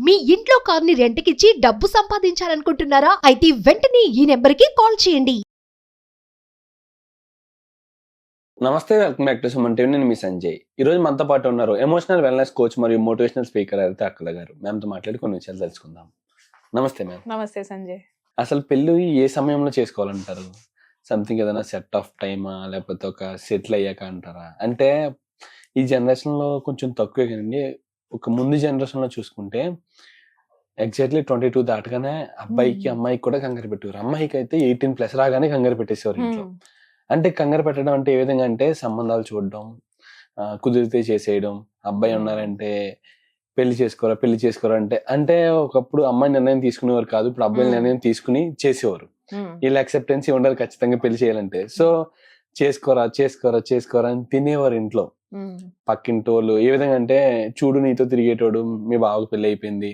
మీ ఇంట్లో కార్ని రెంట్కిచ్చి డబ్బు సంపాదించాలనుకుంటున్నారా? అయితే వెంటనే ఈ నెంబర్కి కాల్ చేయండి. నమస్తే, welcome back to Suman TV. నేను మీ సంజయ్. ఈ రోజు మనతో పాటు ఉన్నారు ఎమోషనల్ వెల్నెస్ కోచ్ మరియు మోటివేషనల్ స్పీకర్ అయితే అక్కల గారు. మ్యామ్తో మాట్లాడి కొన్ని విషయాలు తెలుసుకుందాం. నమస్తే మ్యామ్. నమస్తే సంజయ్. అసలు పెళ్ళి ఏ సమయంలో చేసుకోవాలంటారు? సంథింగ్ ఏదైనా సెట్ ఆఫ్ టైమా, లేకపోతే ఒక సెటిల్ అయ్యాక అంటారా? అంటే ఈ జనరేషన్లో కొంచెం తక్కువే కదండి. ఒక ముందు జనరేషన్లో చూసుకుంటే ఎగ్జాక్ట్లీ 22 దాటగానే అబ్బాయికి అమ్మాయికి కూడా కంగారు పెట్టేవారు. అమ్మాయికి అయితే 18+ రాగానే కంగారు పెట్టేసేవారు ఇంట్లో. అంటే కంగారు పెట్టడం అంటే ఏ విధంగా అంటే సంబంధాలు చూడడం, కుదిరితే చేసేయడం, అబ్బాయి ఉన్నారంటే పెళ్లి చేసుకోరా అంటే అంటే ఒకప్పుడు అమ్మాయి నిర్ణయం తీసుకునేవారు కాదు, ఇప్పుడు అబ్బాయి నిర్ణయం తీసుకుని చేసేవారు. వీళ్ళ అక్సెప్టెన్సీ ఉండాలి ఖచ్చితంగా పెళ్లి చేయాలంటే. సో చేసుకోరా అని తినేవారు ఇంట్లో. పక్కింటి వాళ్ళు ఏ విధంగా అంటే, చూడు నీతో తిరిగేటోడు మీ బావకు పెళ్లి అయిపోయింది,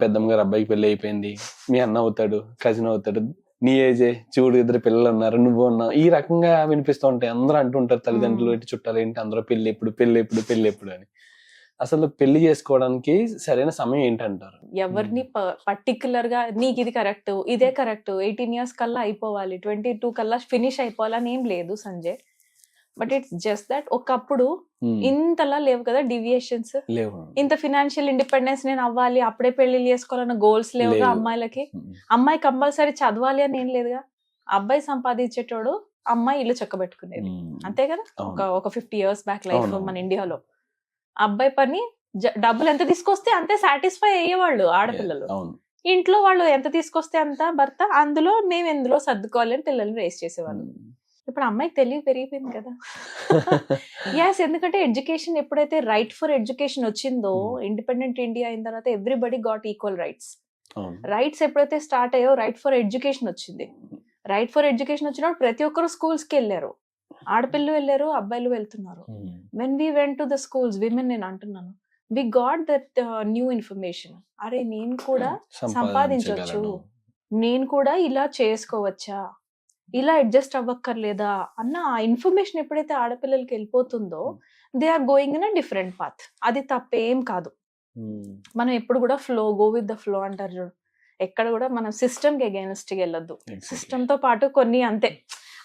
పెద్దమ్మ గారు అబ్బాయికి పెళ్లి అయిపోయింది, మీ అన్న అవుతాడు, కజిన్ అవుతాడు, నీ ఏజే, చూడు ఇద్దరు పిల్లలు ఉన్నారు, నువ్వు ఉన్నావు, ఈ రకంగా వినిపిస్తూ ఉంటాయి. అందరూ అంటుంటారు, తల్లిదండ్రులు ఏంటి చుట్టాలు ఏంటి, అందరూ పెళ్లి ఎప్పుడు అని. అసలు పెళ్లి చేసుకోవడానికి సరైన సమయం ఏంటంటారు? ఎవరిని పర్టికులర్ గా నీకు ఇది కరెక్ట్, ఇదే కరెక్ట్, 18 years కల్లా అయిపోవాలి, 22 కల్లా ఫినిష్ అయిపోవాలని ఏం లేదు Sanjay. But it's just that ఒకప్పుడు ఇంతలా లేవు కదా డీవియేషన్స్, ఇంత ఫినాన్షియల్ ఇండిపెండెన్స్ నేను అవ్వాలి, అప్పుడే పెళ్లి చేసుకోవాలన్న గోల్స్ లేవుగా అమ్మాయిలకి. అమ్మాయి కంపల్సరీ చదవాలి అని ఏం లేదుగా. అబ్బాయి సంపాదించేటోడు, అమ్మాయి ఇల్లు చక్కబెట్టుకునేది, అంతే కదా. ఒక 50 years బ్యాక్ లైఫ్ మన ఇండియాలో అబ్బాయి పని డబ్బులు ఎంత తీసుకొస్తే అంతే సాటిస్ఫై అయ్యేవాళ్ళు ఆడపిల్లలు. ఇంట్లో వాళ్ళు ఎంత తీసుకొస్తే అంత భర్త, అందులో మేము ఎందులో సర్దుకోవాలి అని పిల్లల్ని రేస్ చేసేవాళ్ళు. ఇప్పుడు అమ్మాయికి తెలివి పెరిగిపోయింది కదా. యాస్, ఎందుకంటే ఎడ్యుకేషన్ ఎప్పుడైతే రైట్ ఫర్ ఎడ్యుకేషన్ వచ్చిందో, ఇండిపెండెంట్ ఇండియా అయిన తర్వాత everybody got equal rights. Rights ఎప్పుడైతే స్టార్ట్ అయ్యో, రైట్ ఫర్ ఎడ్యుకేషన్ వచ్చింది. రైట్ ఫర్ ఎడ్యుకేషన్ వచ్చినప్పుడు ప్రతి ఒక్కరు స్కూల్స్ కి వెళ్ళారు, ఆడపిల్లలు వెళ్ళారు, అబ్బాయిలు వెళ్తున్నారు. When we went to the schools, women నేను అంటున్నాను, we got that new information. అరే నేను కూడా సంపాదించవచ్చు, నేను కూడా ఇలా చేసుకోవచ్చా, ఇలా అడ్జస్ట్ అవ్వక్కర్లేదా అన్న ఆ ఇన్ఫర్మేషన్ ఎప్పుడైతే ఆడపిల్లలకి వెళ్ళిపోతుందో, they are going in a different path. అది తప్పేం కాదు. మనం ఎప్పుడు కూడా గో విత్ ద ఫ్లో అంటారు చూడు, ఎక్కడ కూడా మనం సిస్టమ్ కి అగైనెస్ట్ గా వెళ్ళొద్దు. సిస్టమ్ తో పాటు కొన్ని అంతే,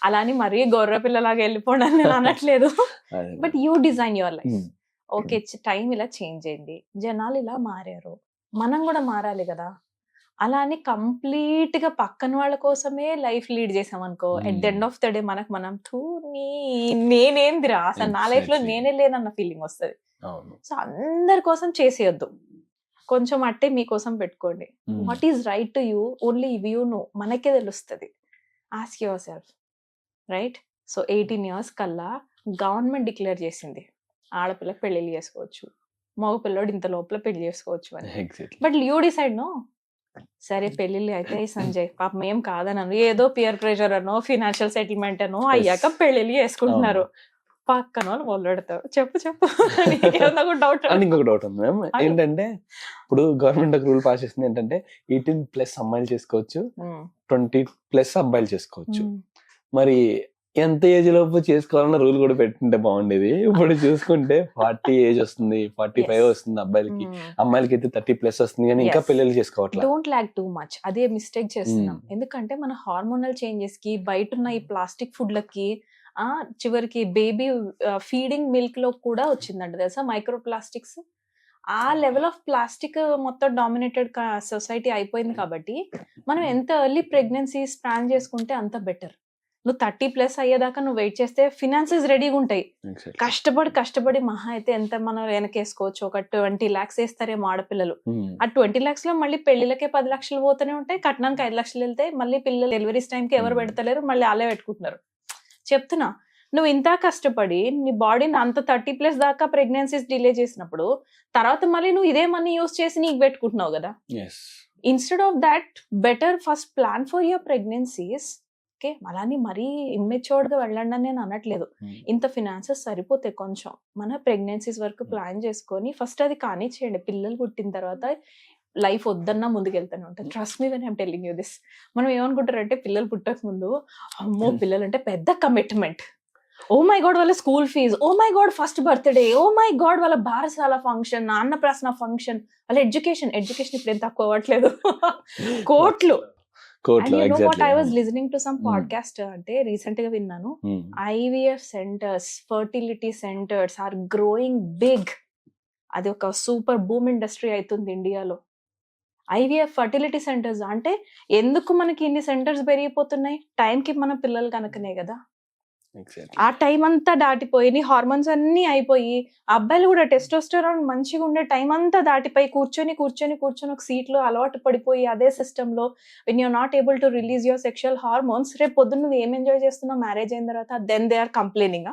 అలాని మరీ గొర్రె పిల్లలాగా వెళ్ళిపోవడం నేను అనట్లేదు. But you design your life. Okay, time ఇలా చేంజ్ అయింది, జనాలు ఇలా మారారు, మనం కూడా మారాలి కదా. అలా అని కంప్లీట్ గా పక్కన వాళ్ళ కోసమే లైఫ్ లీడ్ చేసాం అనుకో, at the end of the day మనం నేనేందిరా అసలు నా లైఫ్ లో నేనే లేనన్న ఫీలింగ్ వస్తుంది. సో అందరి కోసం చేసేయొద్దు, కొంచెం అట్టే మీకోసం పెట్టుకోండి. What is right to you, only you know, మనకే తెలుస్తుంది. Ask your self, right? So 18 years కల్లా గవర్నమెంట్ డిక్లేర్ చేసింది, ఆడపిల్లకి పెళ్లి చేసుకోవచ్చు, మగ పిల్లోడు ఇంత లోపల పెళ్లి చేసుకోవచ్చు అని. But you decide no. సరే పెళ్లిళ్ళు అయితే సంజయ్ పాపం ఏం కాదనను, ఏదో పియర్ ప్రెషర్ అనో ఫినాన్షియల్ సెటిల్మెంట్ అనో అయ్యాక పెళ్లిళ్ళు చేసుకుంటున్నారు. పక్కన వాళ్ళు మొదలెడతారు, చెప్పు డౌట్. ఇంకొక డౌట్ ఉంది మ్యామ్, ఏంటంటే ఇప్పుడు గవర్నమెంట్ ఒక రూల్ పాస్ చేసింది ఏంటంటే 18+ అమ్మాయిలు చేసుకోవచ్చు, 20+ అబ్బాయిలు చేసుకోవచ్చు. మరి ఎంత ఏజ్ లోపు చేసుకోవాలన్న రూల్ కూడా పెట్టుంటే బాగుండేది. ఇప్పుడు చూసుకుంటే 40 ఏజ్ వస్తుంది, 45 వస్తుంది అబ్బాయిలకి, అమ్మాయిలకి అయితే 30+ వస్తుంది, కానీ ఇంకా పెళ్లిళ్ళు చేసుకోవట్లేదు. డోంట్ లాగ్ టూ మచ్, అదే మిస్టేక్ చేస్తున్నాం. ఎందుకంటే మన హార్మోనల్ చేంజెస్ కి, బయట ఉన్న ఈ ప్లాస్టిక్ ఫుడ్లకి, చివరికి బేబీ ఫీడింగ్ మిల్క్ లో కూడా వచ్చిందంట తెలుసా మైక్రో ప్లాస్టిక్స్. ఆ లెవెల్ ఆఫ్ ప్లాస్టిక్ మొత్తం డామినేటెడ్ సొసైటీ అయిపోయింది. కాబట్టి మనం ఎంత ఎర్లీ ప్రెగ్నెన్సీస్ ప్లాన్ చేసుకుంటే అంత బెటర్. నువ్వు 30+ అయ్యేదాకా నువ్వు వెయిట్ చేస్తే ఫినాన్సెస్ రెడీగా ఉంటాయి. కష్టపడి మహా అయితే ఎంత మనం వెనకేసుకోవచ్చు, ఒక 20 lakhs వేస్తారేమో ఆడపిల్లలు. ఆ 20 lakhs లో మళ్ళీ పెళ్లిలకే 10 lakhs పోతూనే ఉంటాయి, కట్నానికి 5 lakhs వెళ్తాయి, మళ్ళీ పిల్లలు డెలివరీస్ టైంకి ఎవరు పెడతలేరు, మళ్ళీ అలా పెట్టుకుంటున్నారు. చెప్తున్నా, నువ్వు ఇంత కష్టపడి నీ బాడీని అంత 30+ దాకా ప్రెగ్నెన్సీస్ డిలే చేసినప్పుడు, తర్వాత మళ్ళీ నువ్వు ఇదే మనీ యూస్ చేసి నీకు పెట్టుకుంటున్నావు కదా. Instead of that better first plan for your pregnancies. Okay, అలాని మరీ ఇమ్మెచ్యూర్డ్ గా వెళ్ళండి అని నేను అనట్లేదు. ఇంత ఫినాన్సెస్ సరిపోతాయి, కొంచెం మన ప్రెగ్నెన్సీస్ వరకు ప్లాన్ చేసుకొని ఫస్ట్ అది కానీ చేయండి. పిల్లలు పుట్టిన తర్వాత లైఫ్ వద్దన్నా ముందుకెళ్తానే ఉంటుంది. Trust me when I'm telling you this. మనం ఏమనుకుంటారంటే పిల్లలు పుట్టక ముందు, అమ్మో పిల్లలు అంటే పెద్ద కమిట్మెంట్, ఓ మై గాడ్ వాళ్ళ school fees, oh my God first birthday, oh my God వాళ్ళ బారసాల ఫంక్షన్, అన్నప్రాసన ఫంక్షన్, వాళ్ళ ఎడ్యుకేషన్ ఇప్పుడు ఏం తక్కువ అవ్వట్లేదు. కోట్లు. కోట్లు and you know what I was exactly. Listening to some podcast, అంటే రీసెంట్ గా విన్నాను, IVF centres, fertility centres are growing big. అది ఒక సూపర్ బూమ్ ఇండస్ట్రీ అవుతుంది ఇండియాలో. ఐవీఎఫ్ ఫర్టిలిటీ సెంటర్స్ అంటే ఎందుకు మనకి ఇన్ని సెంటర్స్ పెరిగిపోతున్నాయి? టైంకి మన పిల్లలు కనుకనే కదా. ఆ టైం అంతా దాటిపోయి నీ హార్మోన్స్ అన్ని అయిపోయి, అబ్బాయిలు కూడా టెస్టోస్టెరాన్ మంచిగా ఉండే టైం అంతా దాటిపోయి కూర్చొని ఒక సీట్ లో అలవాటు పడిపోయి అదే సిస్టమ్ లో when you're not able to release your sexual hormones, రేపు పొద్దున్న నువ్వు ఏం ఎంజాయ్ చేస్తున్నావు మ్యారేజ్ అయిన తర్వాత? Then they are complaining.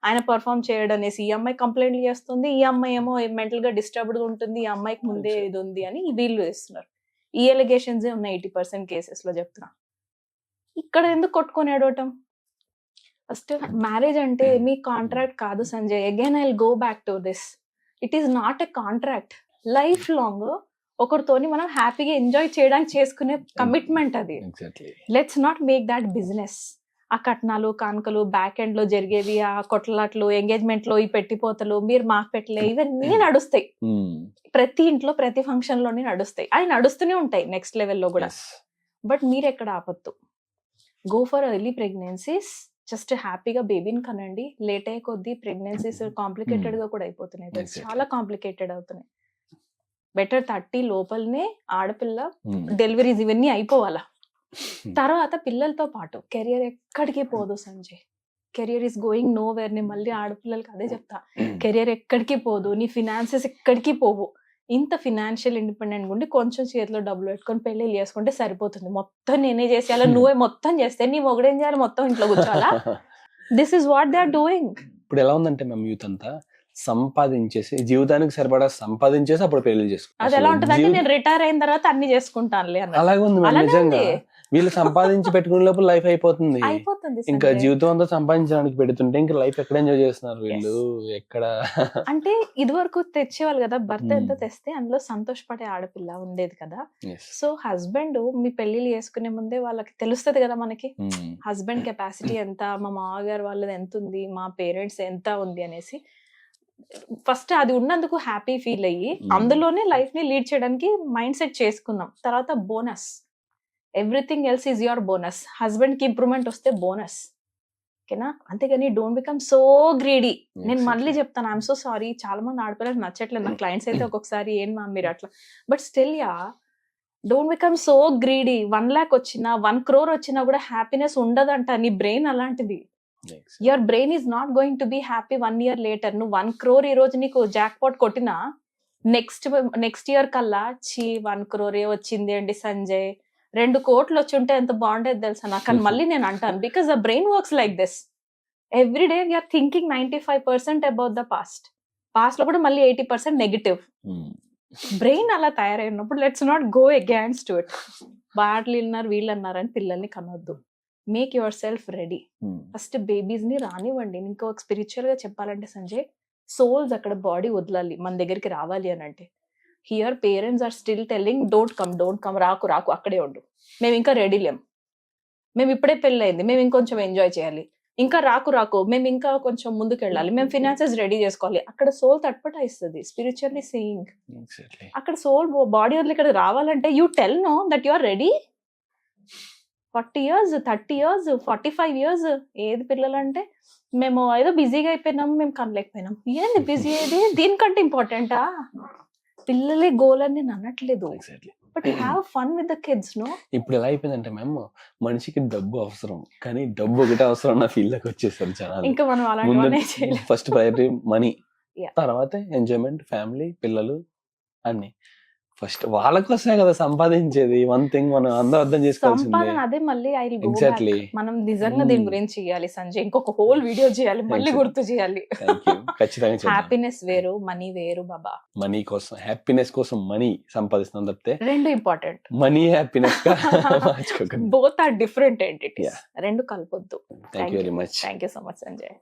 ఆయన పర్ఫామ్ చేయడం అనేసి ఈ అమ్మాయి కంప్లైంట్లు చేస్తుంది, ఈ అమ్మాయి ఏమో మెంటల్ గా డిస్టర్బ్డ్ గా ఉంటుంది, ఈ అమ్మాయికి ముందే ఇది ఉంది అని వీళ్ళు చేస్తున్నారు. ఈ ఎలిగేషన్స్ ఉన్నాయి 80% కేసెస్ లో చెప్తున్నా. ఇక్కడ ఎందుకు కొట్టుకొని ఏడవటం? ఫస్ట్ మ్యారేజ్ అంటే మీ కాంట్రాక్ట్ కాదు Sanjay. Again I will go back to this, it is not a contract. Life long ఒకరితోని మనం హ్యాపీగా ఎంజాయ్ చేయడానికి చేసుకునే కమిట్మెంట్ అది. Let's not make that business. ఆ కట్నాలు కానుకలు బ్యాక్ ఎండ్ లో జరిగేవి, ఆ కొట్లాట్లు, ఎంగేజ్మెంట్ లో ఈ పెట్టిపోతలు, మీరు మాకు పెట్టలే, ఇవన్నీ నడుస్తాయి. ప్రతి ఇంట్లో ప్రతి ఫంక్షన్ లోనే నడుస్తాయి. అవి నడుస్తూనే ఉంటాయి నెక్స్ట్ లెవెల్లో కూడా. బట్ మీరు ఎక్కడ ఆపొద్దు. Go for early pregnancies. Just హ్యాపీగా బేబీని కనండి. లేట్ అయ్యే కొద్దీ ప్రెగ్నెన్సీస్ కాంప్లికేటెడ్ గా కూడా అయిపోతున్నాయి. చాలా కాంప్లికేటెడ్ అవుతున్నాయి. బెటర్ 30 లోపలనే ఆడపిల్ల డెలివరీస్ ఇవన్నీ అయిపోవాలా. తర్వాత పిల్లలతో పాటు కెరియర్ ఎక్కడికి పోదు Sanjay. Career is going know where. నేను మళ్ళీ ఆడపిల్లలకి అదే చెప్తా, కెరియర్ ఎక్కడికి పోదు, నీ ఫినాన్సెస్ ఎక్కడికి పోవు. ఇంత ఫినాన్షియల్ ఇండిపెండెంట్ ఉండి కొంచెం చేతిలో డబ్బులు పెట్టుకొని పెళ్లి చేసుకుంటే సరిపోతుంది. మొత్తం నేనే చేసేయాలి, నువ్వే మొత్తం చేస్తే నీ మొగడేం చేయాలి? మొత్తం ఇంట్లో కూర్చోవాలా? This is what they are doing. ఇప్పుడు ఎలా ఉందంటే మేము యూత్ అంతా సంపాదించేసి, జీవితానికి సరిపడా సంపాదించేసి అప్పుడు పెళ్లి అది చేసుకుంటాం. ఎలా ఉంటుందంటే నేను రిటైర్ అయిన తర్వాత అన్ని చేసుకుంటానులే అన్న. అలాగే ఉంది మరి అలానే నిజంగా. ఉంది. వీళ్ళు సంపాదించి పెట్టుకునే లోపల లైఫ్ అయిపోతుంది. అయిపోతుంది ఇంకా సంజయ్. జీవితం అంతా సంపాదించడానికి పెడుతుంటే ఇంకా లైఫ్ ఎక్కడ ఎంజాయ్ చేస్తున్నారు వీళ్ళు? ఎక్కడ? అంటే ఇది వరకు తెచ్చేవాళ్ళు కదా, భర్త Hmm. ఎంత తెస్తే అందులో సంతోషపడే ఆడపిల్ల ఉండేది కదా. Yes. సో హస్బెండ్ మీ పెళ్లిళ్ళు చేసుకునే ముందే వాళ్ళకి తెలుస్తుంది కదా మనకి Hmm. హస్బెండ్ కెపాసిటీ ఎంత, మా మామగారు వాళ్ళది ఎంత ఉంది, మా పేరెంట్స్ ఎంత ఉంది అనేసి. ఫస్ట్ అది ఉన్నందుకు హ్యాపీ ఫీల్ అయ్యి అందులోనే లైఫ్ ని లీడ్ చేయడానికి మైండ్ సెట్ చేసుకున్నాం. తర్వాత bonus, everything else is your bonus. Husband కి ఇంప్రూవ్మెంట్ వస్తే బోనస్, ఓకేనా? అంతేగాని డోంట్ బికమ్ సో గ్రీడీ. నేను మళ్ళీ చెప్తాను, ఐఎమ్ సో సారీ, చాలా మంది ఆడపిల్లలకు నచ్చట్లేదు. నా క్లయింట్స్ అయితే ఒక్కొక్కసారి ఏం మా మీరు అట్లా, but still yeah don't become so greedy. 1 lakh వచ్చినా 1 crore వచ్చినా కూడా హ్యాపీనెస్ ఉండదంట. నీ బ్రెయిన్ అలాంటిది. Yes. Your brain is not going to be happy 1 year later. నువ్వు 1 crore ఈ రోజు నీకు జాక్ పాట్ కొట్టినా నెక్స్ట్ ఇయర్ కల్లా 1 crore వచ్చింది అండి సంజయ్, 2 కోట్లు వచ్చి ఉంటే ఎంత బాగుండేది తెలుసా నాకు అని మళ్ళీ నేను అంటాను. Because the brain works like this. Every day we're thinking 95% about the past లో కూడా మళ్ళీ 80% నెగిటివ్. Hmm. బ్రెయిన్ అలా తయారైనప్పుడు let's not go against to it. వాళ్ళు విన్నారు వీళ్ళు అన్నారు అని పిల్లల్ని కనొద్దు. Make yourself ready. Hmm. First babies ని రానివ్వండి. ఇంకో స్పిరిచువల్ గా చెప్పాలంటే సంజయ్, సోల్స్ అక్కడ బాడీ వదలాలి మన దగ్గరికి రావాలి అని అంటే. Here parents are still telling don't come, రాకు అక్కడే ఉండు, మేము ఇంకా రెడీ లేం, మేము ఇప్పుడే పెళ్ళయింది, మేము ఇంకొంచెం ఎంజాయ్ చేయాలి, ఇంకా రాకు, మేము ఇంకా కొంచెం ముందుకు వెళ్ళాలి, మేము ఫినాన్సెస్ రెడీ చేసుకోవాలి. అక్కడ సోల్ తట్పటాయిస్తుంది స్పిరిచువల్లీ సేయింగ్. Exactly. అక్కడ సోల్ బాడీ వదిలి ఇక్కడ రావాలంటే you tell no that you are ready. 40 years, 30 years, 45 years ఏది పిల్లలంటే మేము ఏదో బిజీగా అయిపోయినాం, మేము కనలేకపోయినాం. ఏంది బిజీ ఏది? దీనికంటే ఇంపార్టెంటా? పిల్లలే గోల్ అని నేను అనట్లేదు, Exactly. But have fun with the kids. No, ఇప్పుడు ఎలా అయిపోయిందంటే మేము మనిషికి డబ్బు అవసరం, కానీ డబ్బు ఒకటే అవసరం అన్న ఫీల్ లోకి వచ్చేసారు జనాలు. ఇంకా మనం అలాంటివనే చేయలేం. First priority money, Yeah. తర్వాత ఎంజాయ్మెంట్, ఫ్యామిలీ, పిల్లలు అన్ని. ఫస్ట్ వాళ్ళ కోసమే కదా సంపాదించేది. వన్ థింగ్ మనం అందరూ అర్థం చేసుకోవాల్సిందే. సంపాదన అదే మళ్ళీ I will go Exactly. Back. మనం నిజంగా దీని గురించి చేయాలి సంజయ్, ఇంకొక హోల్ వీడియో చేయాలి, మళ్ళీ Exactly. గుర్తు చేయాలి. Thank you. ఖచ్చితంగా చేద్దాం. హ్యాపీనెస్ వేరు, మనీ వేరు బాబా. మనీ కోసం, హ్యాపీనెస్ కోసం మనీ సంపాదిస్తున్నాం తప్పితే రెండు ఇంపార్టెంట్. మనీ హ్యాపీనెస్ గా మార్చుకోకండి. Both are different entities. Yeah. రెండు కలపొద్దు. Thank you very much. Thank you so much Sanjay.